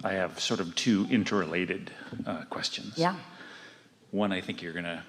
I have sort of two interrelated questions. Yeah. One I think you're going to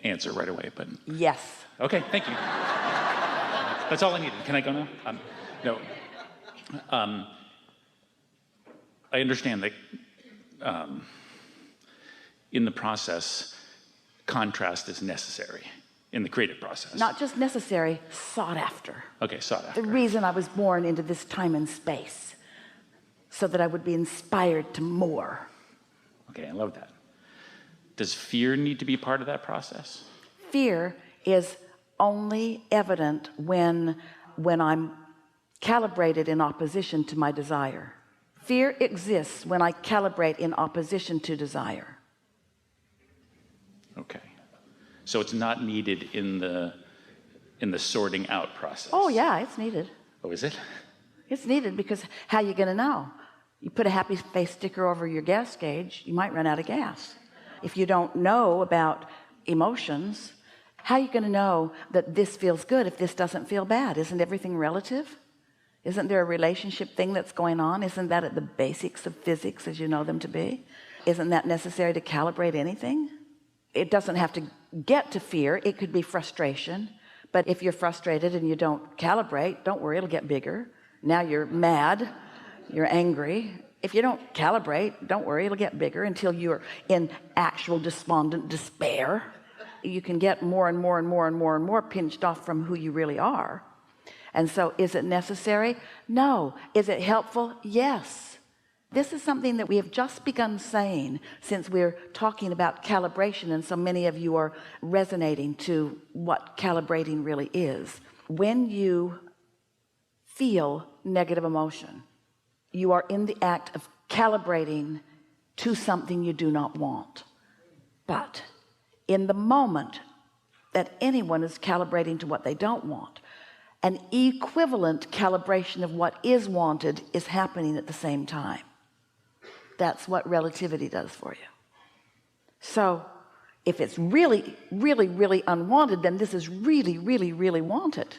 answer right away, but... Yes. Okay, thank you. That's all I needed. Can I go now? No. I understand that in the process, contrast is necessary in the creative process. Not just necessary, sought after. Okay, sought after. The reason I was born into this time and space, so that I would be inspired to more. Okay, I love that. Does fear need to be part of that process? Fear is only evident when I'm calibrated in opposition to my desire. Fear exists when I calibrate in opposition to desire. Okay. So it's not needed in the sorting out process. Oh yeah, it's needed. Oh, is it? It's needed because how are you going to know? You put a happy face sticker over your gas gauge, you might run out of gas. If you don't know about emotions, how are you going to know that this feels good if this doesn't feel bad? Isn't everything relative? Isn't there a relationship thing that's going on? Isn't that at the basics of physics as you know them to be? Isn't that necessary to calibrate anything? It doesn't have to get to fear. It could be frustration. But if you're frustrated and you don't calibrate, don't worry, it'll get bigger. Now you're mad, you're angry. If you don't calibrate, don't worry, it'll get bigger until you're in actual despondent despair. You can get more and more and more and more and more pinched off from who you really are. And so is it necessary? No. Is it helpful? Yes. This is something that we have just begun saying since we're talking about calibration, and so many of you are resonating to what calibrating really is. When you feel negative emotion, you are in the act of calibrating to something you do not want. But in the moment that anyone is calibrating to what they don't want, an equivalent calibration of what is wanted is happening at the same time. That's what relativity does for you. So if it's really, really, really unwanted, then this is really, really, really wanted.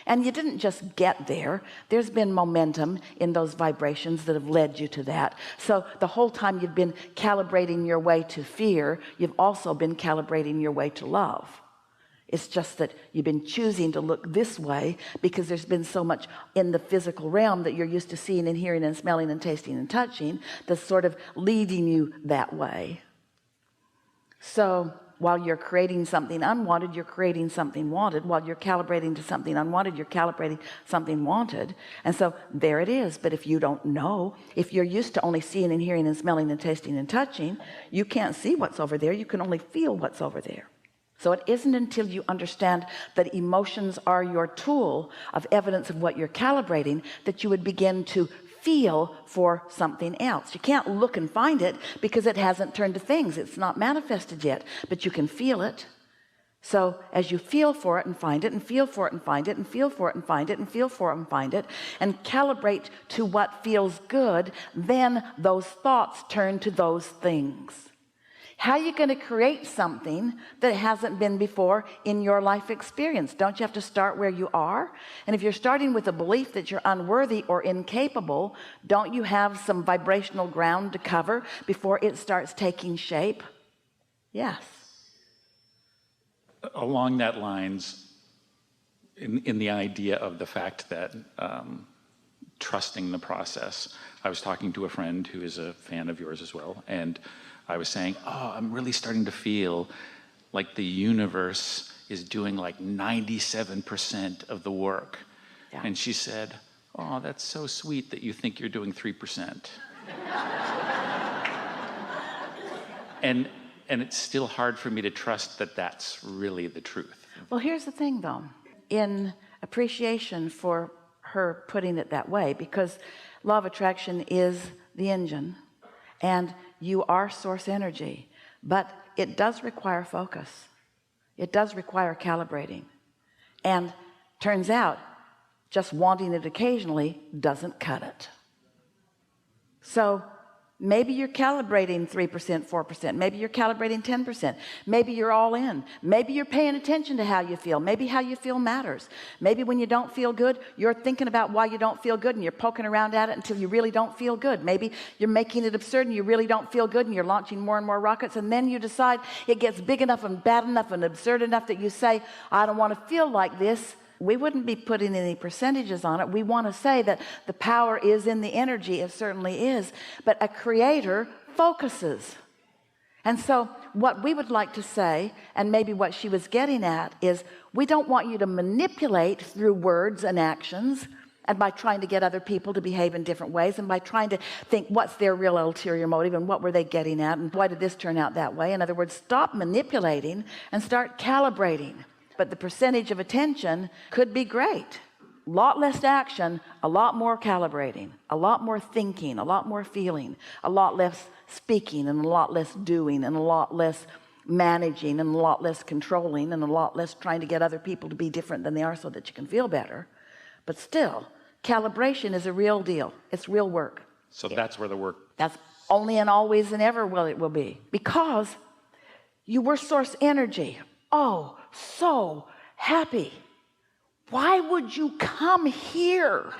And you didn't just get there. There's been momentum in those vibrations that have led you to that. So the whole time you've been calibrating your way to fear, you've also been calibrating your way to love. It's just that you've been choosing to look this way because there's been so much in the physical realm that you're used to seeing and hearing and smelling and tasting and touching that's sort of leading you that way. So while you're creating something unwanted, you're creating something wanted. While you're calibrating to something unwanted, you're calibrating something wanted. And so there it is. But if you don't know, if you're used to only seeing and hearing and smelling and tasting and touching, you can't see what's over there. You can only feel what's over there. So it isn't until you understand that emotions are your tool of evidence of what you're calibrating that you would begin to feel for something else. You can't look and find it because it hasn't turned to things. It's not manifested yet, but you can feel it. So as you feel for it and find it and feel for it and find it and feel for it and find it and feel for it and find it and calibrate to what feels good, then those thoughts turn to those things. How are you going to create something that hasn't been before in your life experience? Don't you have to start where you are? And if you're starting with a belief that you're unworthy or incapable, don't you have some vibrational ground to cover before it starts taking shape? Yes. Along that lines, in the idea of the fact that trusting the process, I was talking to a friend who is a fan of yours as well, and I was saying, oh, I'm really starting to feel like the universe is doing like 97% of the work. Yeah. And she said, oh, that's so sweet that you think you're doing 3%. and it's still hard for me to trust that that's really the truth. Well, here's the thing though, in appreciation for her putting it that way, because law of attraction is the engine and you are source energy, but it does require focus. It does require calibrating. And turns out just wanting it occasionally doesn't cut it. So Maybe you're calibrating 3%, 4%. Maybe you're calibrating 10%. Maybe you're all in. Maybe you're paying attention to how you feel. Maybe how you feel matters. Maybe when you don't feel good, you're thinking about why you don't feel good and you're poking around at it until you really don't feel good. Maybe you're making it absurd and you really don't feel good and you're launching more and more rockets, and then you decide it gets big enough and bad enough and absurd enough that you say, I don't want to feel like this. We wouldn't be putting any percentages on it. We want to say that the power is in the energy. It certainly is. But a creator focuses. And so what we would like to say, and maybe what she was getting at, is we don't want you to manipulate through words and actions, and by trying to get other people to behave in different ways, and by trying to think what's their real ulterior motive and what were they getting at and why did this turn out that way. In other words, stop manipulating and start calibrating. But the percentage of attention could be great. A lot less action, a lot more calibrating, a lot more thinking, a lot more feeling, a lot less speaking, and a lot less doing, and a lot less managing, and a lot less controlling, and a lot less trying to get other people to be different than they are so that you can feel better. But still, calibration is a real deal. It's real work. So that's where the work. That's only and always and ever will it will be. Because you were source energy. Oh, so happy. Why would you come here?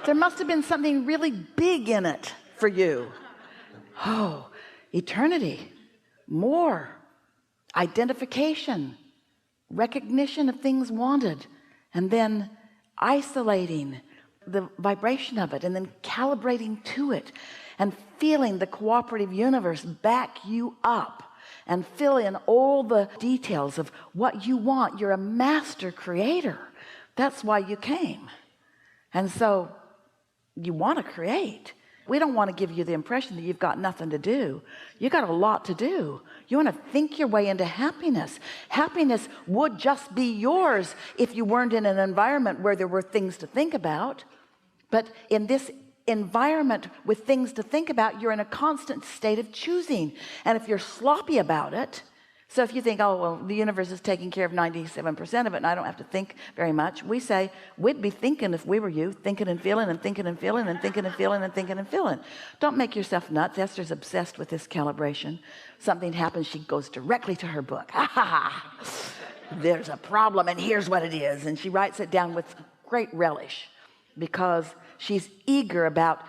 There must have been something really big in it for you. Oh, eternity, more, identification, recognition of things wanted, and then isolating the vibration of it, and then calibrating to it, and feeling the cooperative universe back you up and fill in all the details of what you want. You're a master creator. That's why you came. And so you want to create. We don't want to give you the impression that you've got nothing to do. You got a lot to do. You want to think your way into happiness. Happiness would just be yours if you weren't in an environment where there were things to think about. But in this environment with things to think about, you're in a constant state of choosing. And if you're sloppy about it, so if you think, oh well, the universe is taking care of 97% of it and I don't have to think very much, we say we'd be thinking, if we were you, thinking and feeling and thinking and feeling and thinking and feeling and thinking and feeling. Don't make yourself nuts. Esther's obsessed with this calibration. Something happens, she goes directly to her book. Ha ha ha, there's a problem and here's what it is, and she writes it down with great relish because she's eager about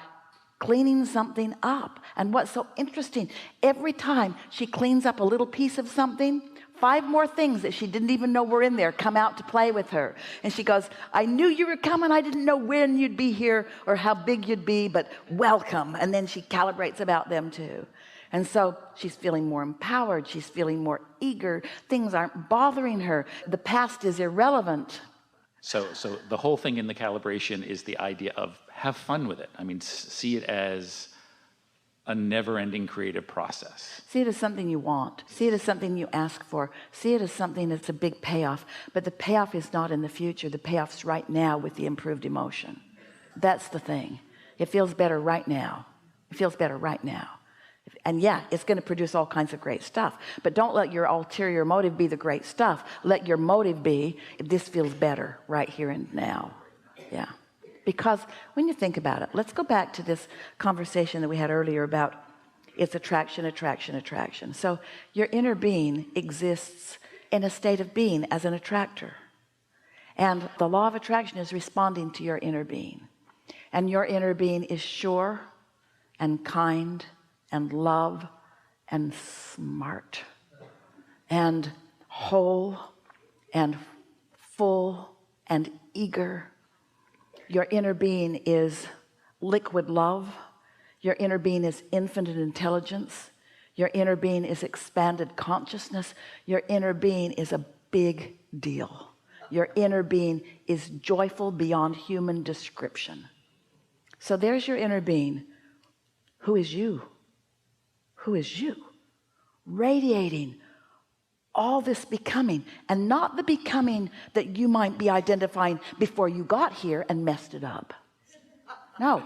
cleaning something up. And what's so interesting, every time she cleans up a little piece of something, 5 more things that she didn't even know were in there come out to play with her. And she goes, I knew you were coming. I didn't know when you'd be here or how big you'd be, but welcome. And then she calibrates about them too. And so she's feeling more empowered. She's feeling more eager. Things aren't bothering her. The past is irrelevant. So the whole thing in the calibration is the idea of have fun with it. I mean, see it as a never-ending creative process. See it as something you want. See it as something you ask for. See it as something that's a big payoff. But the payoff is not in the future. The payoff's right now with the improved emotion. That's the thing. It feels better right now. It feels better right now. And yeah, it's going to produce all kinds of great stuff. But don't let your ulterior motive be the great stuff. Let your motive be, this feels better right here and now. Yeah. Because when you think about it, let's go back to this conversation that we had earlier about it's attraction, attraction, attraction. So your inner being exists in a state of being as an attractor. And the law of attraction is responding to your inner being. And your inner being is sure and kind and love and smart and whole and full and eager. Your inner being is liquid love. Your inner being is infinite intelligence. Your inner being is expanded consciousness. Your inner being is a big deal. Your inner being is joyful beyond human description. So there's your inner being. Who is you? Who is you? Radiating all this becoming, and not the becoming that you might be identifying before you got here and messed it up. No,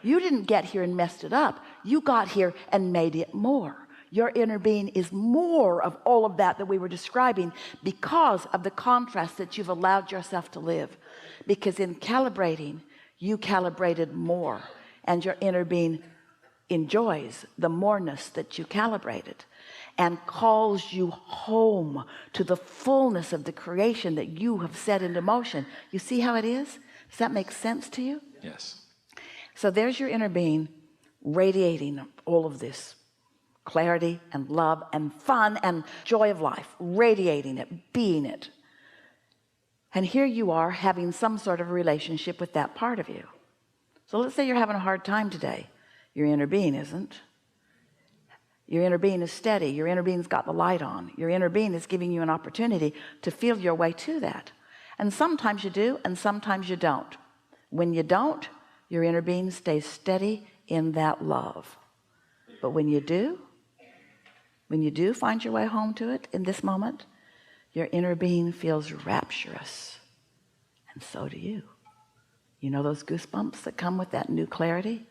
you didn't get here and messed it up. You got here and made it more. Your inner being is more of all of that we were describing because of the contrast that you've allowed yourself to live. Because in calibrating, you calibrated more. and your inner being enjoys the moreness that you calibrated and calls you home to the fullness of the creation that you have set into motion. You see how it is? Does that make sense to you? Yes. So there's your inner being radiating all of this clarity and love and fun and joy of life, radiating it, being it. And here you are having some sort of a relationship with that part of you. So let's say you're having a hard time today. Your inner being isn't. Your inner being is steady. Your inner being's got the light on. Your inner being is giving you an opportunity to feel your way to that. And sometimes you do, and sometimes you don't. When you don't, your inner being stays steady in that love. But when you do find your way home to it in this moment, your inner being feels rapturous. And so do you. You know those goosebumps that come with that new clarity?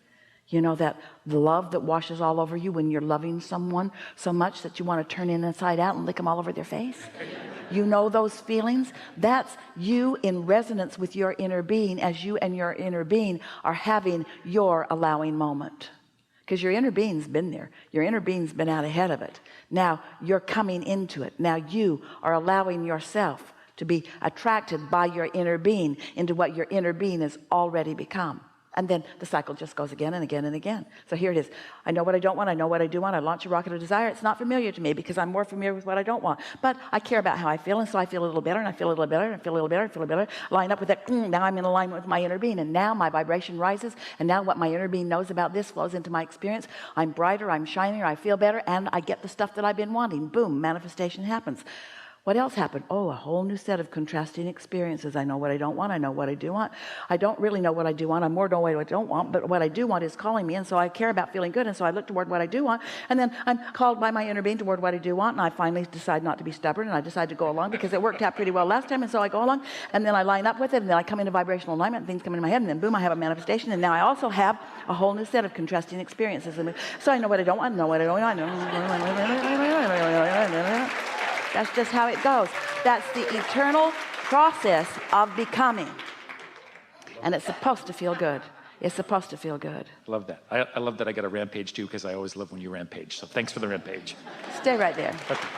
You know that the love that washes all over you when you're loving someone so much that you want to turn inside out and lick them all over their face? You know those feelings? That's you in resonance with your inner being as you and your inner being are having your allowing moment. Because your inner being's been there. Your inner being's been out ahead of it. Now you're coming into it. Now you are allowing yourself to be attracted by your inner being into what your inner being has already become. And then the cycle just goes again and again and again. So here it is. I know what I don't want. I know what I do want. I launch a rocket of desire. It's not familiar to me because I'm more familiar with what I don't want. But I care about how I feel. And so I feel a little better and I feel a little better and I feel a little better. I feel a little better. Line up with that. Now I'm in alignment with my inner being. And now my vibration rises. And now what my inner being knows about this flows into my experience. I'm brighter. I'm shinier. I feel better. And I get the stuff that I've been wanting. Boom. Manifestation happens. What else happened? Oh, a whole new set of contrasting experiences. I know what I don't want. I know what I do want. I don't really know what I do want. I more know what I don't want, but what I do want is calling me. And so I care about feeling good. And so I look toward what I do want. And then I'm called by my inner being toward what I do want. And I finally decide not to be stubborn. And I decide to go along because it worked out pretty well last time. And so I go along and then I line up with it. And then I come into vibrational alignment and things come into my head. And then boom, I have a manifestation. And now I also have a whole new set of contrasting experiences. So I know what I don't want. I know what I don't want. That's just how it goes. That's the eternal process of becoming. And it's supposed to feel good. It's supposed to feel good. Love that. I love that I got a rampage too, because I always love when you rampage. So thanks for the rampage. Stay right there. Okay.